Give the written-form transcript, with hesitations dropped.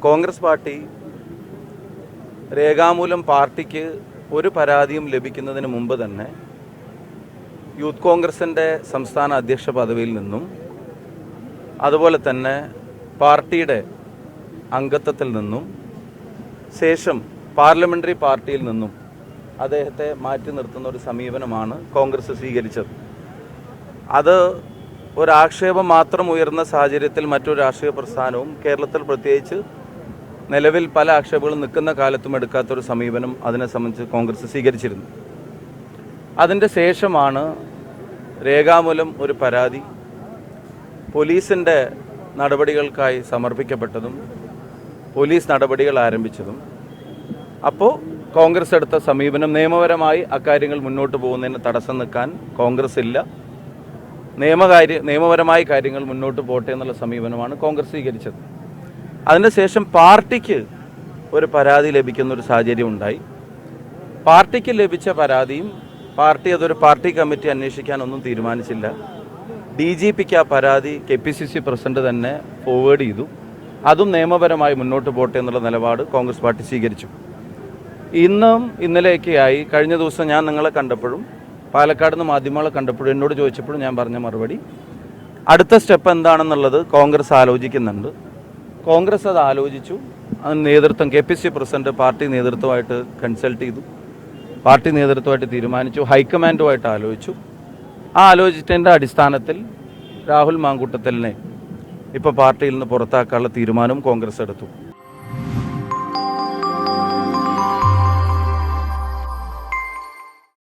Congress party രേഖാമൂലം പാർട്ടിക്ക് ഒരു പരാതിയും ലഭിക്കുന്നതിന് മുമ്പ് തന്നെ യൂത്ത് കോൺഗ്രസിൻ്റെ സംസ്ഥാന അധ്യക്ഷ പദവിയിൽ നിന്നും അതുപോലെ തന്നെ പാർട്ടിയുടെ അംഗത്വത്തിൽ നിന്നും ശേഷം പാർലമെൻ്ററി പാർട്ടിയിൽ നിന്നും അദ്ദേഹത്തെ മാറ്റി നിർത്തുന്ന ഒരു സമീപനമാണ് കോൺഗ്രസ് സ്വീകരിച്ചത്. അത് ഒരാക്ഷേപം മാത്രം ഉയർന്ന സാഹചര്യത്തിൽ മറ്റൊരു രാഷ്ട്രീയ പ്രസ്ഥാനവും കേരളത്തിൽ പ്രത്യേകിച്ച് നിലവിൽ പല ആക്ഷേപങ്ങളും നിൽക്കുന്ന കാലത്തും എടുക്കാത്തൊരു സമീപനം അതിനെ സംബന്ധിച്ച് കോൺഗ്രസ് സ്വീകരിച്ചിരുന്നു. അതിൻ്റെ ശേഷമാണ് രേഖാമൂലം ഒരു പരാതി പോലീസിൻ്റെ നടപടികൾക്കായി സമർപ്പിക്കപ്പെട്ടതും പോലീസ് നടപടികൾ ആരംഭിച്ചതും. അപ്പോൾ കോൺഗ്രസ് എടുത്ത സമീപനം നിയമപരമായി അക്കാര്യങ്ങൾ മുന്നോട്ട് പോകുന്നതിന് തടസ്സം നിൽക്കാൻ കോൺഗ്രസ് ഇല്ല, നിയമപരമായ കാര്യങ്ങൾ മുന്നോട്ട് പോട്ടെ എന്നുള്ള സമീപനമാണ് കോൺഗ്രസ് സ്വീകരിച്ചത്. അതിനുശേഷം പാർട്ടിക്ക് ഒരു പരാതി ലഭിക്കുന്ന ഒരു സാഹചര്യം ഉണ്ടായി. പാർട്ടിക്ക് ലഭിച്ച പരാതിയും പാർട്ടി അതൊരു പാർട്ടി കമ്മിറ്റി അന്വേഷിക്കാനൊന്നും തീരുമാനിച്ചില്ല. DGPക്ക് ആ പരാതി KPCC പ്രസിഡന്റ് തന്നെ ഫോർവേഡ് ചെയ്തു. അതും നിയമപരമായി മുന്നോട്ട് പോട്ടെ എന്നുള്ള നിലപാട് കോൺഗ്രസ് പാർട്ടി സ്വീകരിച്ചു. ഇന്നും ഇന്നലെയൊക്കെയായി കഴിഞ്ഞ ദിവസം ഞാൻ നിങ്ങളെ കണ്ടപ്പോഴും പാലക്കാട് നിന്ന് മാധ്യമങ്ങളെ കണ്ടപ്പോഴും എന്നോട് ചോദിച്ചപ്പോഴും ഞാൻ പറഞ്ഞ മറുപടി അടുത്ത സ്റ്റെപ്പ് എന്താണെന്നുള്ളത് കോൺഗ്രസ് ആലോചിക്കുന്നുണ്ട്. കോൺഗ്രസ് അത് ആലോചിച്ചു. അതിന് നേതൃത്വം KPCC പ്രസിഡന്റ് പാർട്ടി നേതൃത്വമായിട്ട് കൺസൾട്ട് ചെയ്തു, പാർട്ടി നേതൃത്വമായിട്ട് തീരുമാനിച്ചു, ഹൈക്കമാൻഡുമായിട്ട് ആലോചിച്ചു. ആ ആലോചിച്ചതിൻ്റെ അടിസ്ഥാനത്തിൽ രാഹുൽ മാങ്കൂട്ടത്തലിനെ ഇപ്പോൾ പാർട്ടിയിൽ നിന്ന് പുറത്താക്കാനുള്ള തീരുമാനവും കോൺഗ്രസ് എടുത്തു.